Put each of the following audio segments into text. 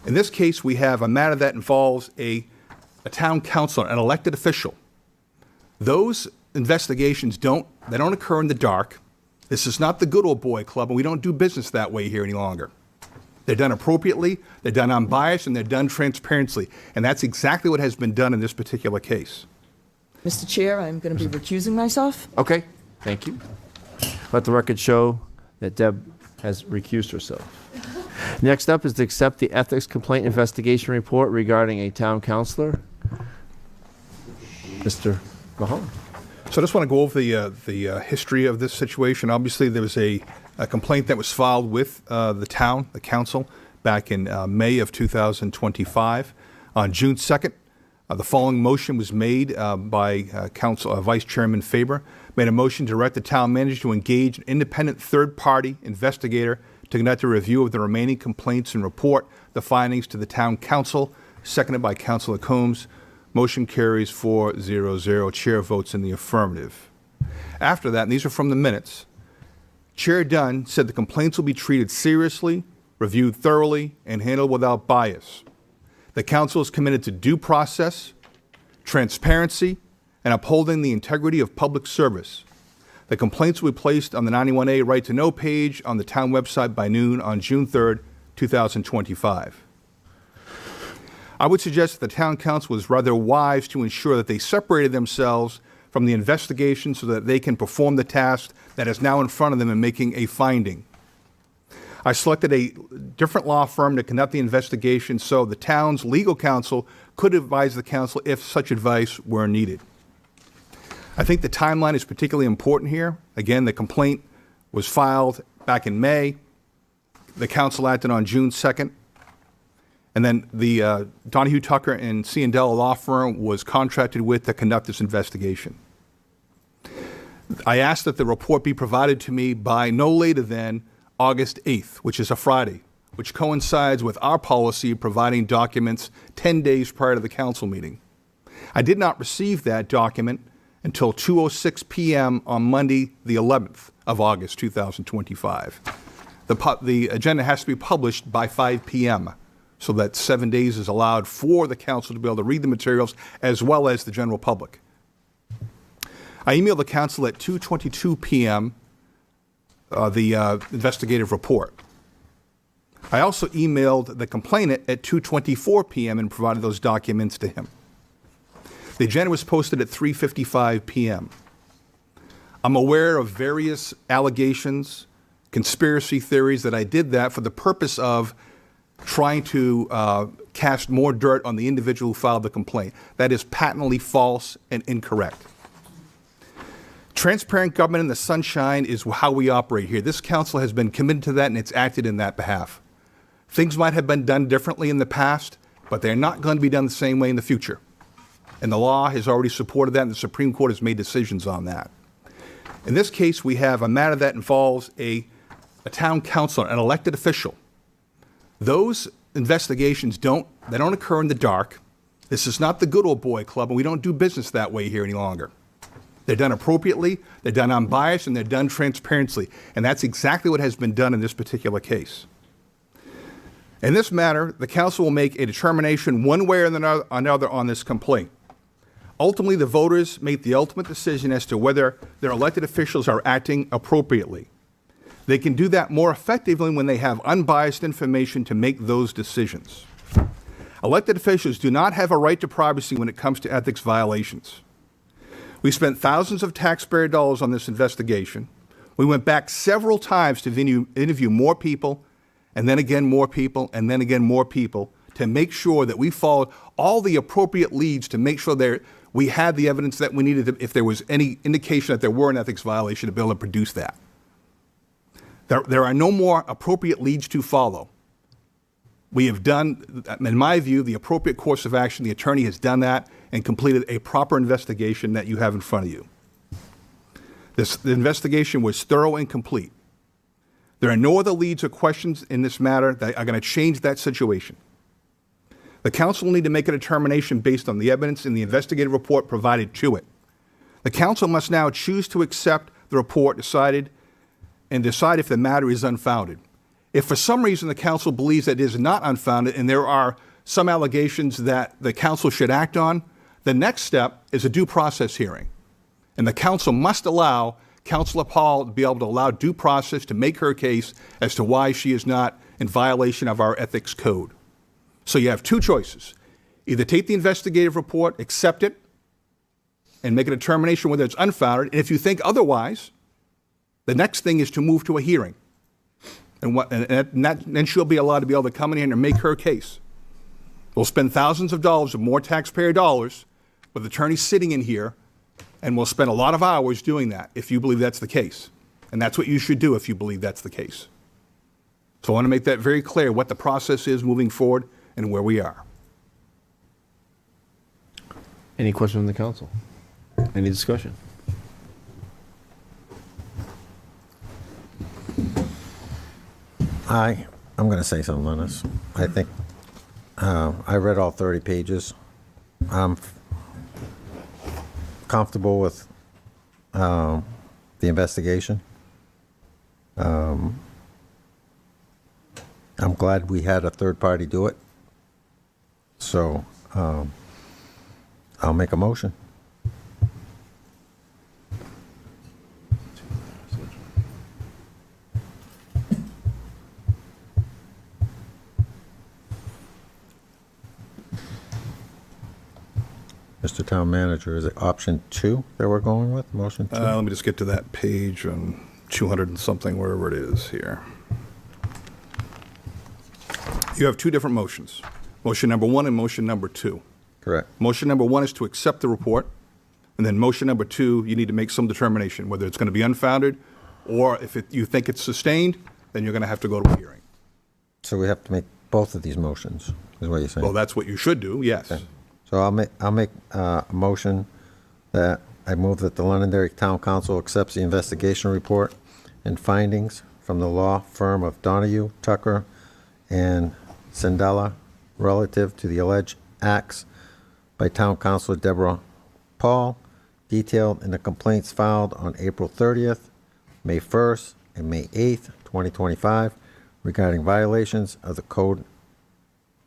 In this case, we have a matter that involves a town councilor, an elected official. Those investigations don't occur in the dark. This is not the good old boy club, and we don't do business that way here any longer. They're done appropriately, they're done unbiased, and they're done transparently. And that's exactly what has been done in this particular case. Mr. Chair, I'm going to be recusing myself. Okay, thank you. Let the record show that Deb has recused herself. Next up is to accept the ethics complaint investigation report regarding a town councilor. Mr. Mahone. So I just want to go over the history of this situation. Obviously, there was a complaint that was filed with the council, back in May of 2025. On June 2nd, the following motion was made by Vice Chairman Faber, made a motion to direct the town manager to engage an independent third-party investigator to conduct a review of the remaining complaints and report the findings to the town council, seconded by Councilor Combs. Motion carries 4-0-0. Chair votes in the affirmative. After that, and these are from the minutes, Chair Dunn said the complaints will be treated seriously, reviewed thoroughly, and handled without bias. The council is committed to due process, transparency, and upholding the integrity of public service. The complaints will be placed on the 91A Right to Know page on the town website by noon on June 3rd, 2025. I would suggest that the town council was rather wise to ensure that they separated themselves from the investigation so that they can perform the task that is now in front of them in making a finding. I selected a different law firm to conduct the investigation so the town's legal counsel could advise the council if such advice were needed. I think the timeline is particularly important here. Again, the complaint was filed back in May. The council acted on June 2nd. And then the Donahue, Tucker, and C&Dell law firm was contracted with to conduct this investigation. I asked that the report be provided to me by no later than August 8th, which is a Friday, which coincides with our policy of providing documents 10 days prior to the council meeting. I did not receive that document until 2:06 p.m. on Monday, the 11th of August, 2025. The agenda has to be published by 5 p.m., so that 7 days is allowed for the council to be able to read the materials as well as the general public. I emailed the council at 2:22 p.m. The investigative report. I also emailed the complainant at 2:24 p.m. and provided those documents to him. The agenda was posted at 3:55 p.m. I'm aware of various allegations, conspiracy theories that I did that for the purpose of trying to cast more dirt on the individual who filed the complaint. That is patently false and incorrect. Transparent government in the sunshine is how we operate here. This council has been committed to that, and it's acted in that behalf. Things might have been done differently in the past, but they're not going to be done the same way in the future. And the law has already supported that, and the Supreme Court has made decisions on that. In this case, we have a matter that involves a town councilor, an elected official. Those investigations don't occur in the dark. This is not the good old boy club, and we don't do business that way here any longer. They're done appropriately, they're done unbiased, and they're done transparently. And that's exactly what has been done in this particular case. In this matter, the council will make a determination one way or another on this complaint. Ultimately, the voters make the ultimate decision as to whether their elected officials are acting appropriately. They can do that more effectively when they have unbiased information to make those decisions. Elected officials do not have a right to privacy when it comes to ethics violations. We spent thousands of taxpayer dollars on this investigation. We went back several times to interview more people, and then again more people, and then again more people, to make sure that we followed all the appropriate leads to make sure we had the evidence that we needed if there was any indication that there were an ethics violation to be able to produce that. There are no more appropriate leads to follow. We have done, in my view, the appropriate course of action. The attorney has done that and completed a proper investigation that you have in front of you. The investigation was thorough and complete. There are no other leads or questions in this matter that are going to change that situation. The council will need to make a determination based on the evidence in the investigative report provided to it. The council must now choose to accept the report and decide if the matter is unfounded. If for some reason the council believes that it is not unfounded and there are some allegations that the council should act on, the next step is a due process hearing. And the council must allow Councilor Paul to be able to allow due process to make her case as to why she is not in violation of our ethics code. So you have two choices. Either take the investigative report, accept it, and make a determination whether it's unfounded. And if you think otherwise, the next thing is to move to a hearing. And then she'll be allowed to be able to come in here and make her case. We'll spend thousands of dollars of more taxpayer dollars with attorneys sitting in here, and we'll spend a lot of hours doing that if you believe that's the case. And that's what you should do if you believe that's the case. So I want to make that very clear what the process is moving forward and where we are. Any questions from the council? Any discussion? I'm going to say something on this. I think I read all 30 pages. I'm comfortable with the investigation. I'm glad we had a third party do it. So I'll make a motion. Mr. Town Manager, is it option 2 that we're going with? Motion 2? Let me just get to that page on 200 and something, wherever it is here. You have two different motions. Motion number 1 and motion number 2. Correct. Motion number 1 is to accept the report, and then motion number 2, you need to make some determination, whether it's going to be unfounded, or if you think it's sustained, then you're going to have to go to a hearing. So we have to make both of these motions, is what you're saying? Well, that's what you should do, yes. Okay. So I'll make a motion that I move that the Londonderry Town Council accepts the investigation report and findings from the law firm of Donahue, Tucker, and Sandella relative to the alleged acts by Town Councilor Deb Paul, detailed in the complaints filed on April 30th, May 1st, and May 8th, 2025, regarding violations of the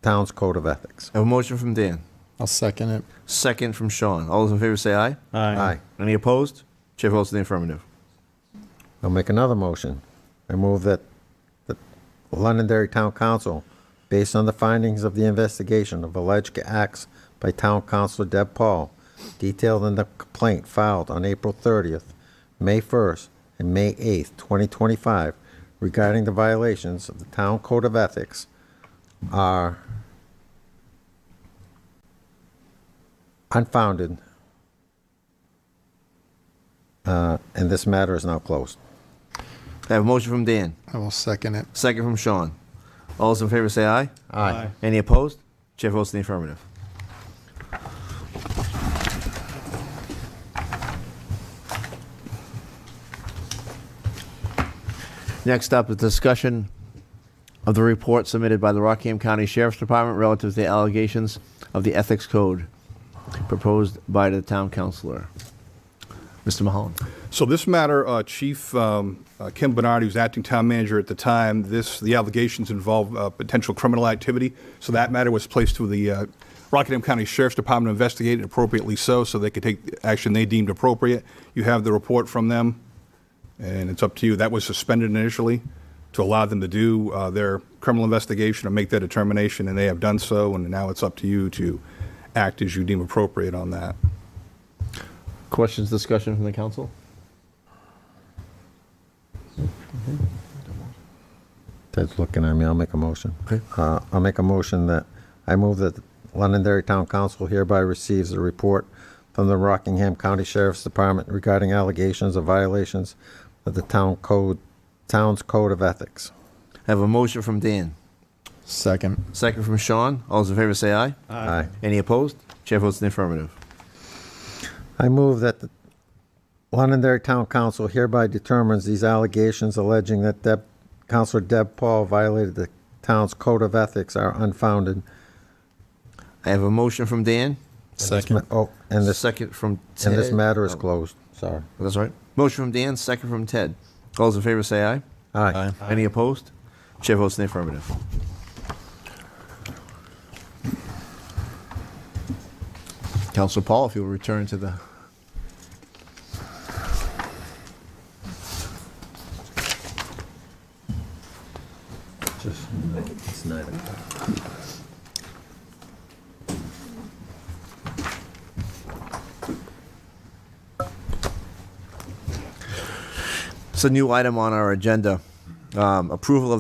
town's code of ethics. I have a motion from Dan. I'll second it. Second from Sean. All those in favor say aye. Aye. Any opposed? Chair votes in the affirmative. I'll make another motion. I move that the Londonderry Town Council, based on the findings of the investigation of alleged acts by Town Councilor Deb Paul, detailed in the complaint filed on April 30th, May 1st, and May 8th, 2025, regarding the violations of the Town Code of Ethics, are unfounded, and this matter is now closed. I have a motion from Dan. I will second it. Second from Sean. All those in favor say aye. Aye. Any opposed? Chair votes in the affirmative. Next up is discussion of the report submitted by the Rockingham County Sheriff's Department relative to the allegations of the Ethics Code proposed by the Town Councilor. Mr. Mulholland. So this matter, Chief Kim Bernard, who was acting town manager at the time, the allegations involve potential criminal activity. So that matter was placed to the Rockingham County Sheriff's Department to investigate, appropriately so they could take action they deemed appropriate. You have the report from them, and it's up to you. That was suspended initially to allow them to do their criminal investigation and make that determination, and they have done so, and now it's up to you to act as you deem appropriate on that. Questions, discussion from the council? Ted's looking at me. I'll make a motion. Okay. I'll make a motion that I move that Londonderry Town Council hereby receives a report from the Rockingham County Sheriff's Department regarding allegations of violations of the town's code of ethics. I have a motion from Dan. Second. Second from Sean. All those in favor say aye. Aye. Any opposed? Chair votes in the affirmative. I move that the Londonderry Town Council hereby determines these allegations alleging that Councilor Deb Paul violated the town's code of ethics are unfounded. I have a motion from Dan. Second. And this Second from Ted. and this matter is closed. Sorry. That's right. Motion from Dan, second from Ted. All those in favor say aye. Aye. Any opposed? Chair votes in the affirmative. Councilor Paul, if you'll return to the... It's 9 o'clock. It's a new item on our agenda. Approval of